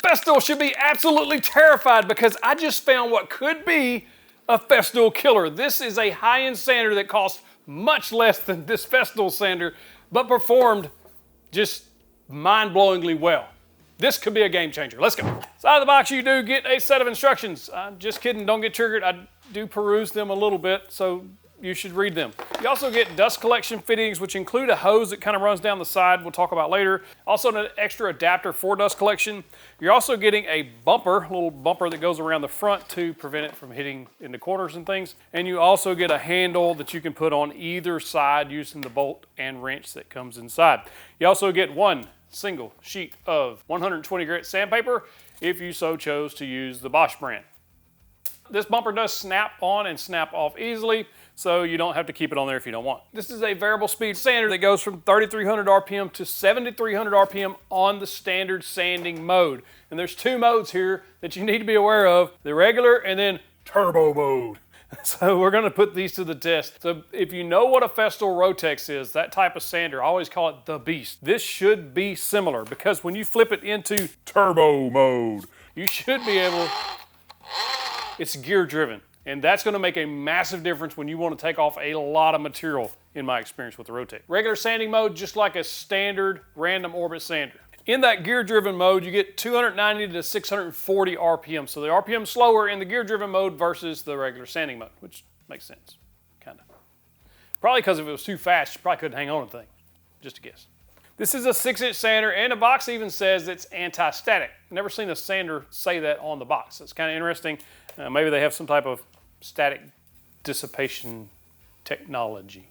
Festool should be absolutely terrified because I just found what could be a Festool killer. This is a high-end sander that costs much less than this Festool sander, but performed just mind-blowingly well. This could be a game changer. Let's go. So out of the box, you do get a set of instructions. I'm just kidding, don't get triggered. I do peruse them a little bit, so you should read them. You also get dust collection fittings, which include a hose that kind of runs down the side, we'll talk about later. Also an extra adapter for dust collection. You're also getting a bumper, a little bumper that goes around the front to prevent it from hitting into corners and things. And you also get a handle that you can put on either side using the bolt and wrench that comes inside. You also get one single sheet of 120 grit sandpaper if you so chose to use the Bosch brand. This bumper does snap on and snap off easily, so you don't have to keep it on there if you don't want. This is a variable speed sander that goes from 3,300 RPM to 7,300 RPM on the standard sanding mode. And there's two modes here that you need to be aware of, the regular and then turbo mode. So we're gonna put these to the test. So if you know what a Festool Rotex is, that type of sander, I always call it the beast. This should be similar because when you flip it into turbo mode, you should be able, it's gear driven. And that's gonna make a massive difference when you wanna take off a lot of material, in my experience with the Rotex. Regular sanding mode, just like a standard random orbit sander. In that gear-driven mode, you get 290 to 640 RPM. So the RPM is slower in the gear-driven mode versus the regular sanding mode, which makes sense, kind of. Probably because if it was too fast, you probably couldn't hang on to the thing, just a guess. This is a 6-inch sander, and the box even says it's anti-static. Never seen a sander say that on the box. It's kind of interesting. Maybe they have some type of static dissipation technology,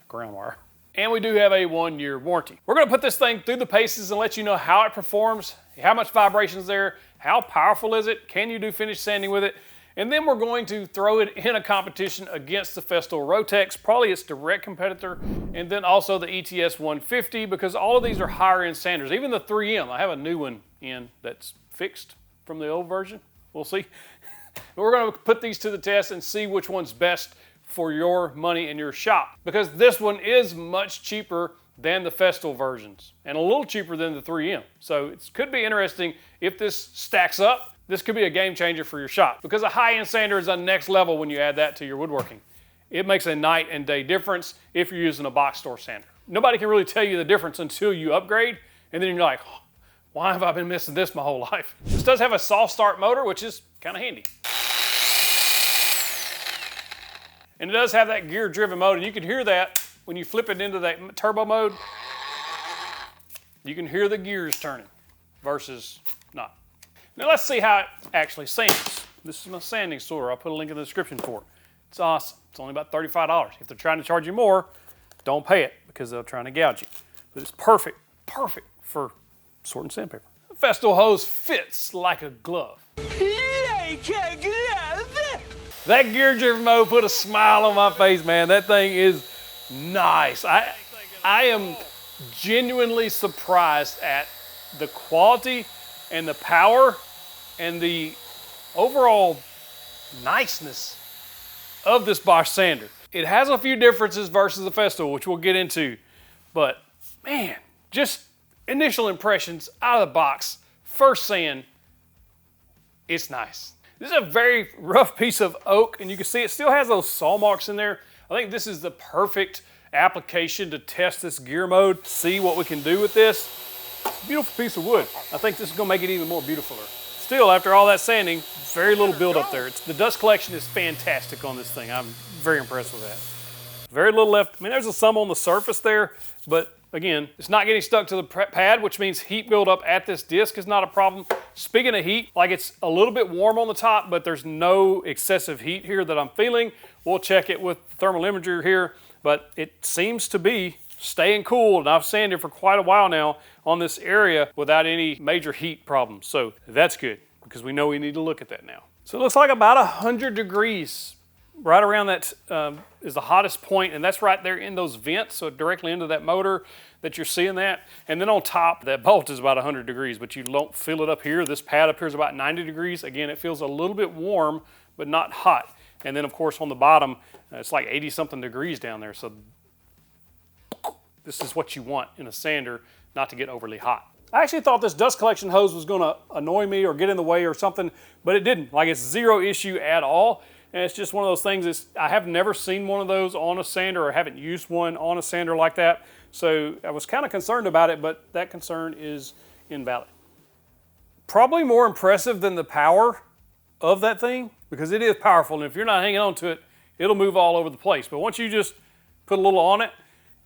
ground wire. And we do have a 1-year warranty. We're gonna put this thing through the paces and let you know how it performs, how much vibration is there, how powerful is it, can you do finish sanding with it, and then we're going to throw it in a competition against the Festool Rotex, probably its direct competitor, and then also the ETS 150, because all of these are higher end sanders. Even the 3M, I have a new one in that's fixed from the old version. We'll see. We're gonna put these to the test and see which one's best for your money in your shop, because this one is much cheaper than the Festool versions and a little cheaper than the 3M. So it could be interesting if this stacks up. This could be a game changer for your shop, because a high-end sander is a next level when you add that to your woodworking. It makes a night and day difference if you're using a box store sander. Nobody can really tell you the difference until you upgrade, and then you're like, oh, why have I been missing this my whole life? This does have a soft start motor, which is kind of handy. And it does have that gear-driven mode, and you can hear that when you flip it into that turbo mode. You can hear the gears turning versus not. Now let's see how it actually sands. This is my sanding sawer. I'll put a link in the description for it. It's awesome. It's only about $35. If they're trying to charge you more, don't pay it because they're trying to gouge you. But it's perfect for sorting sandpaper. The Festool hose fits like a glove. That gear-driven mode put a smile on my face, man. That thing is nice. I am genuinely surprised at the quality and the power and the overall niceness of this Bosch sander. It has a few differences versus the Festool, which we'll get into, but man, just initial impressions out of the box, first sand, it's nice. This is a very rough piece of oak, and you can see it still has those saw marks in there. I think this is the perfect application to test this gear mode, see what we can do with this. Beautiful piece of wood. I think this is gonna make it even more beautiful. Still, after all that sanding, very little buildup there. The dust collection is fantastic on this thing. I'm very impressed with that. Very little left. I mean, there's some on the surface there, but again, it's not getting stuck to the pad, which means heat buildup at this disc is not a problem. Speaking of heat, like it's a little bit warm on the top, but there's no excessive heat here that I'm feeling. We'll check it with thermal imager here, but it seems to be staying cool, and I've sanded for quite a while now on this area without any major heat problems. So that's good, because we know we need to look at that now. So it looks like about 100 degrees. Right around that is the hottest point, and that's right there in those vents, so directly into that motor that you're seeing that. And then on top, that bolt is about 100 degrees, but you don't feel it up here. This pad up here is about 90 degrees. Again, it feels a little bit warm, but not hot. And then of course on the bottom, it's like 80-something degrees down there. So this is what you want in a sander, not to get overly hot. I actually thought this dust collection hose was gonna annoy me or get in the way or something, but it didn't. Like, it's zero issue at all. And it's just one of those things, I have never seen one of those on a sander or haven't used one on a sander like that. So I was kind of concerned about it, but that concern is invalid. Probably more impressive than the power of that thing, because it is powerful, and if you're not hanging on to it, it'll move all over the place. But once you just put a little on it,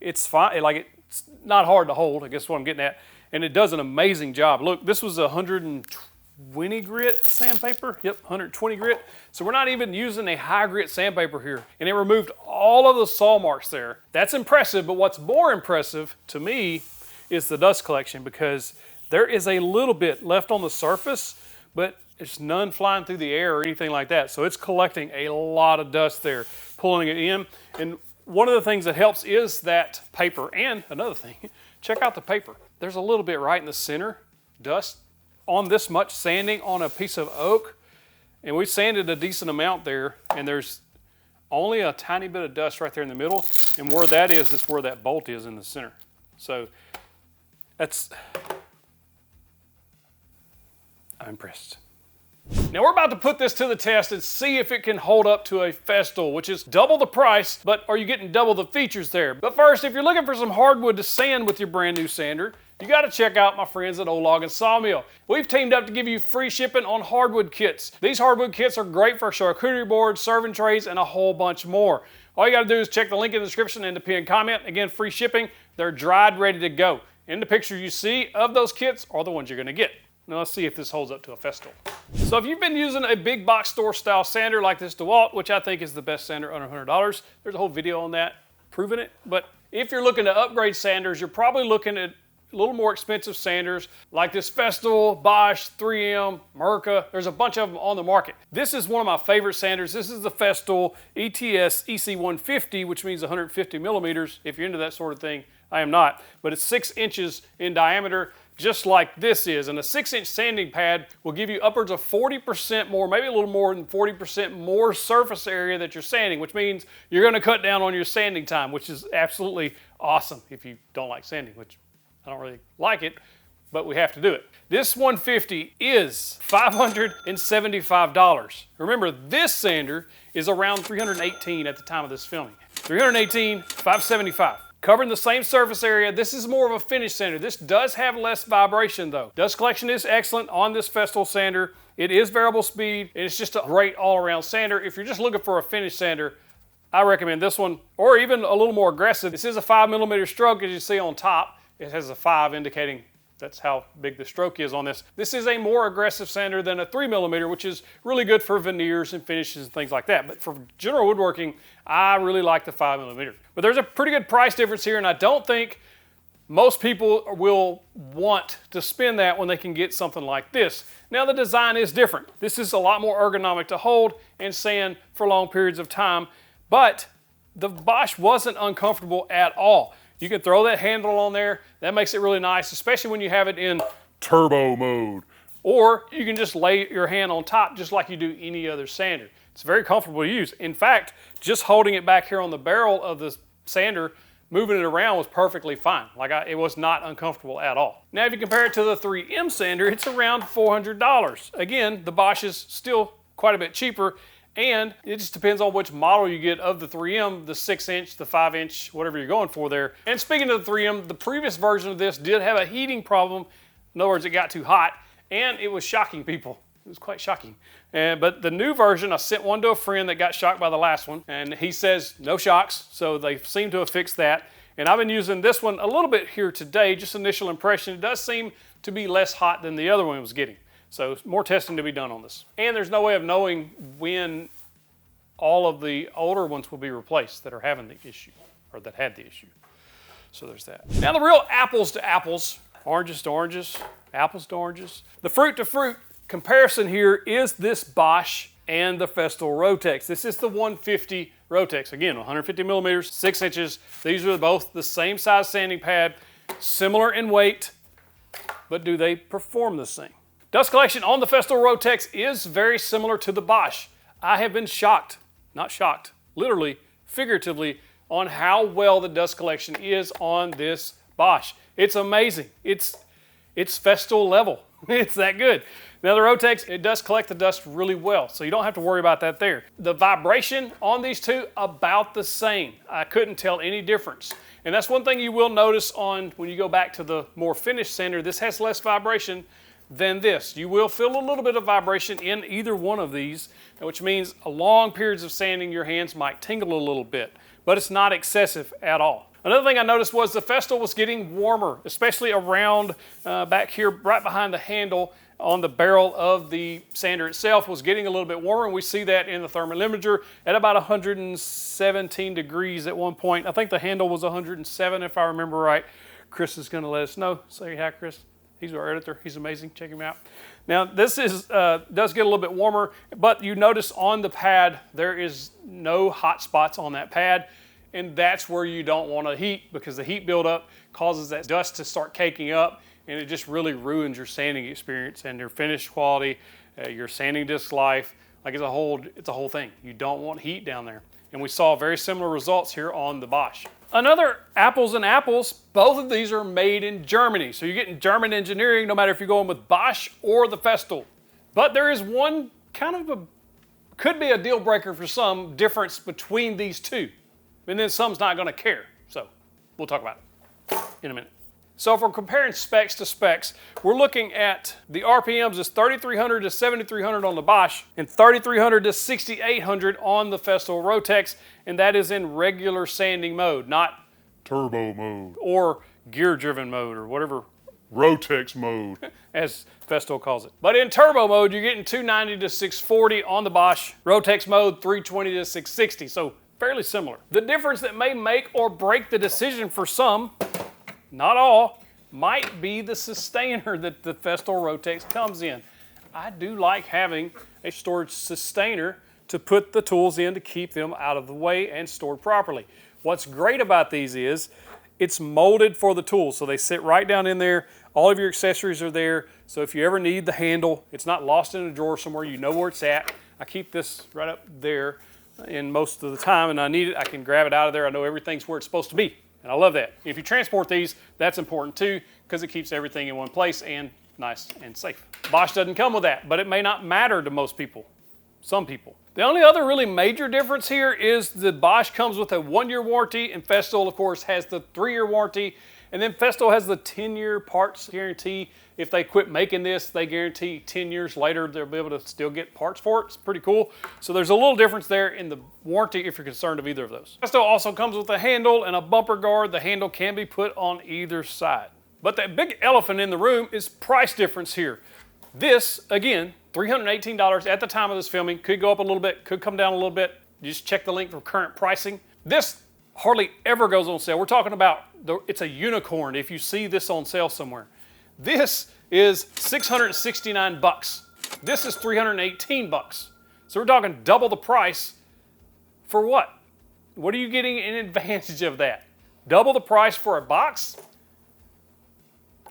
it's fine. Like, it's not hard to hold, I guess what I'm getting at. And it does an amazing job. Look, this was 120 grit sandpaper. Yep, 120 grit. So we're not even using a high grit sandpaper here. And it removed all of the saw marks there. That's impressive, but what's more impressive to me is the dust collection, because there is a little bit left on the surface, but it's none flying through the air or anything like that. So it's collecting a lot of dust there, pulling it in. And one of the things that helps is that paper. And another thing, check out the paper. There's a little bit right in the center, dust on this much sanding on a piece of oak. And we sanded a decent amount there, and there's only a tiny bit of dust right there in the middle. And where that is where that bolt is in the center. So I'm impressed. Now we're about to put this to the test and see if it can hold up to a Festool, which is double the price, but are you getting double the features there? But first, if you're looking for some hardwood to sand with your brand new sander, you gotta check out my friends at Old Log and Sawmill. We've teamed up to give you free shipping on hardwood kits. These hardwood kits are great for charcuterie boards, serving trays, and a whole bunch more. All you gotta do is check the link in the description and the pinned comment. Again, free shipping. They're dried, ready to go. And the pictures you see of those kits are the ones you're gonna get. Now let's see if this holds up to a Festool. So if you've been using a big box store style sander like this DeWalt, which I think is the best sander under $100, there's a whole video on that proving it. But if you're looking to upgrade sanders, you're probably looking at a little more expensive sanders like this Festool, Bosch, 3M, Mirka. There's a bunch of them on the market. This is one of my favorite sanders. This is the Festool ETS EC150, which means 150 millimeters. If you're into that sort of thing, I am not. But it's 6 inches in diameter, just like this is. And a 6-inch sanding pad will give you upwards of 40% more, maybe a little more than 40% more surface area that you're sanding, which means you're gonna cut down on your sanding time, which is absolutely awesome if you don't like sanding, which I don't really like it, but we have to do it. This 150 is $575. Remember, this sander is around $318 at the time of this filming. $318, $575. Covering the same surface area. This is more of a finish sander. This does have less vibration though. Dust collection is excellent on this Festool sander. It is variable speed, and it's just a great all-around sander. If you're just looking for a finish sander, I recommend this one, or even a little more aggressive. This is a 5mm stroke, as you see on top. It has a 5 indicating that's how big the stroke is on this. This is a more aggressive sander than a 3mm, which is really good for veneers and finishes and things like that. But for general woodworking, I really like the 5mm. But there's a pretty good price difference here, and I don't think most people will want to spend that when they can get something like this. Now the design is different. This is a lot more ergonomic to hold and sand for long periods of time, but the Bosch wasn't uncomfortable at all. You can throw that handle on there. That makes it really nice, especially when you have it in turbo mode. Or you can just lay your hand on top just like you do any other sander. It's very comfortable to use. In fact, just holding it back here on the barrel of the sander, moving it around was perfectly fine. It was not uncomfortable at all. Now if you compare it to the 3M sander, it's around $400. Again, the Bosch is still quite a bit cheaper, and it just depends on which model you get of the 3M, the 6-inch, the 5-inch, whatever you're going for there. And speaking of the 3M, the previous version of this did have a heating problem. In other words, it got too hot, and it was shocking people. It was quite shocking. But the new version, I sent one to a friend that got shocked by the last one, and he says no shocks, so they seem to have fixed that. And I've been using this one a little bit here today, just initial impression. It does seem to be less hot than the other one was getting. So more testing to be done on this. And there's no way of knowing when all of the older ones will be replaced that are having the issue, or that had the issue. So there's that. Now the real apples to apples, oranges to oranges, apples to oranges. The fruit to fruit comparison here is this Bosch and the Festool Rotex. This is the 150 Rotex. Again, 150 millimeters, 6 inches. These are both the same size sanding pad, similar in weight, but do they perform the same? Dust collection on the Festool Rotex is very similar to the Bosch. I have been shocked, not shocked, literally, figuratively, on how well the dust collection is on this Bosch. It's amazing. It's It's Festool level. It's that good. Now the Rotex, it does collect the dust really well, so you don't have to worry about that there. The vibration on these two, about the same. I couldn't tell any difference. And that's one thing you will notice on when you go back to the more finished sander. This has less vibration than this. You will feel a little bit of vibration in either one of these, which means a long periods of sanding, your hands might tingle a little bit, but it's not excessive at all. Another thing I noticed was the Festool was getting warmer, especially around back here, right behind the handle on the barrel of the sander itself was getting a little bit warmer, and we see that in the thermal imager at about 117 degrees at one point. I think the handle was 107 if I remember right. Chris is gonna let us know. Say hi, Chris. He's our editor. He's amazing. Check him out. Now this is does get a little bit warmer, but you notice on the pad there is no hot spots on that pad, and that's where you don't want to heat, because the heat buildup causes that dust to start caking up, and it just really ruins your sanding experience and your finish quality, your sanding disc life. Like it's a whole thing. You don't want heat down there. And we saw very similar results here on the Bosch. Another apples and apples, both of these are made in Germany. So you're getting German engineering no matter if you're going with Bosch or the Festool. But there is one could be a deal breaker for some difference between these two. And then some's not gonna care. So we'll talk about it in a minute. So if we're comparing specs to specs, we're looking at the RPMs is 3,300 to 7,300 on the Bosch and 3,300 to 6,800 on the Festool Rotex, and that is in regular sanding mode, not turbo mode or gear-driven mode or whatever Rotex mode, as Festool calls it. But in turbo mode, you're getting 290 to 640 on the Bosch, Rotex mode 320 to 660, so fairly similar. The difference that may make or break the decision for some, not all, might be the sustainer that the Festool Rotex comes in. I do like having a storage sustainer to put the tools in to keep them out of the way and stored properly. What's great about these is it's molded for the tools, so they sit right down in there. All of your accessories are there, so if you ever need the handle, it's not lost in a drawer somewhere, you know where it's at. I keep this right up there, and most of the time, and I need it, I can grab it out of there. I know everything's where it's supposed to be. And I love that. If you transport these, that's important too, because it keeps everything in one place and nice and safe. Bosch doesn't come with that, but it may not matter to most people, some people. The only other really major difference here is the Bosch comes with a 1-year warranty, and Festool, of course, has the 3-year warranty. And then Festool has the 10-year parts guarantee. If they quit making this, they guarantee 10 years later they'll be able to still get parts for it. It's pretty cool. So there's a little difference there in the warranty if you're concerned of either of those. Festool also comes with a handle and a bumper guard. The handle can be put on either side. But that big elephant in the room is price difference here. This, again, $318 at the time of this filming. Could go up a little bit, could come down a little bit. You just check the link for current pricing. This hardly ever goes on sale. We're talking about, it's a unicorn if you see this on sale somewhere. This is 669 bucks. This is 318 bucks. So we're talking double the price for what? What are you getting in advantage of that? Double the price for a box?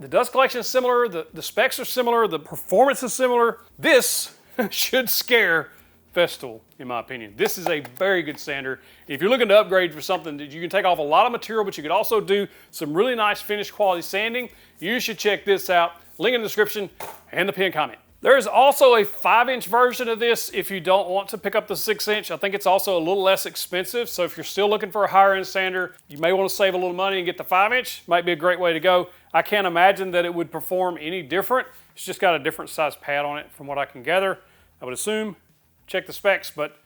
The dust collection is similar, the specs are similar, the performance is similar. This should scare Festool, in my opinion. This is a very good sander. If you're looking to upgrade for something that you can take off a lot of material, but you could also do some really nice finish quality sanding, you should check this out. Link in the description and the pinned comment. There's also a 5-inch version of this if you don't want to pick up the 6-inch. I think it's also a little less expensive, so if you're still looking for a higher end sander, you may want to save a little money and get the 5-inch. Might be a great way to go. I can't imagine that it would perform any different. It's just got a different size pad on it from what I can gather. I would assume. Check the specs, but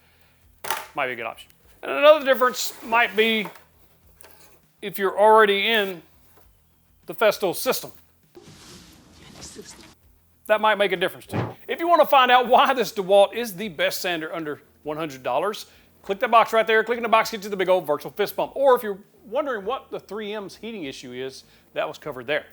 might be a good option. And another difference might be if you're already in the Festool system. That might make a difference to you. If you want to find out why this DeWalt is the best sander under $100, click that box right there. Clicking the box gets you the big old virtual fist bump. Or if you're wondering what the 3M's heating issue is, that was covered there.